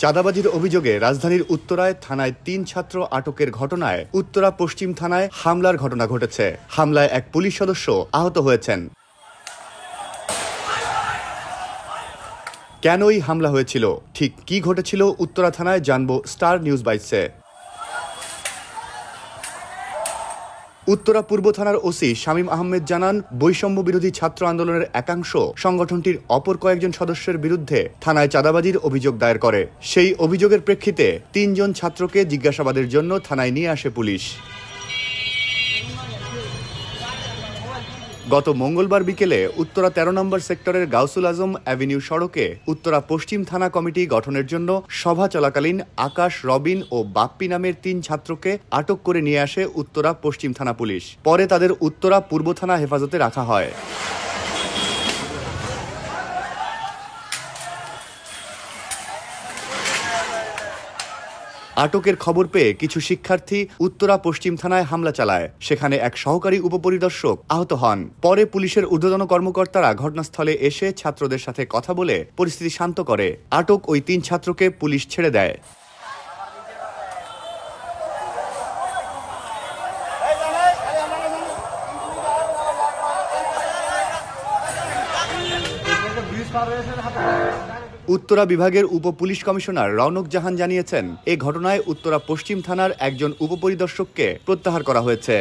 চাঁদাবাজির অভিযোগে রাজধানীর উত্তরায় থানায় ৩ ছাত্র আটকের ঘটনায় উত্তরা পশ্চিম থানায় হামলার ঘটনা ঘটেছে। হামলায় এক পুলিশ সদস্য আহত হয়েছেন। কেনই হামলা হয়েছিল, ঠিক কি ঘটেছিল উত্তরা থানায় জানবো স্টার নিউজ বাইটসে। উত্তরা পূর্ব থানার ওসি শামীম আহমেদ জানান, বৈষম্য বিরোধী ছাত্র আন্দোলনের একাংশ সংগঠনটির অপর কয়েকজন সদস্যের বিরুদ্ধে থানায় চাঁদাবাজির অভিযোগ দায়ের করে। সেই অভিযোগের প্রেক্ষিতে ৩ জন ছাত্রকে জিজ্ঞাসাবাদের জন্য থানায় নিয়ে আসে পুলিশ। গত মঙ্গলবার বিকেলে উত্তরা ১৩ নম্বর সেক্টরের গাউসুল আজম অ্যাভিনিউ সড়কে উত্তরা পশ্চিম থানা কমিটি গঠনের জন্য সভা চলাকালীন আকাশ, রবিন ও বাপ্পি নামের ৩ ছাত্রকে আটক করে নিয়ে আসে উত্তরা পশ্চিম থানা পুলিশ। পরে তাদের উত্তরা পূর্ব থানা হেফাজতে রাখা হয়। আটকের খবর পেয়ে কিছু শিক্ষার্থী উত্তরা পশ্চিম থানায় হামলা চালায়। সেখানে এক সহকারী উপপরিদর্শক আহত হন। পরে পুলিশের ঊর্ধ্বতন কর্মকর্তারা ঘটনাস্থলে এসে ছাত্রদের সাথে কথা বলে পরিস্থিতি শান্ত করে। আটক ওই ৩ ছাত্রকে পুলিশ ছেড়ে দেয়। উত্তরা বিভাগের উপ পুলিশ কমিশনার রওনক জাহান জানিয়েছেন, এ ঘটনায় উত্তরা পশ্চিম থানার একজন উপপরিদর্শককে প্রত্যাহার করা হয়েছে।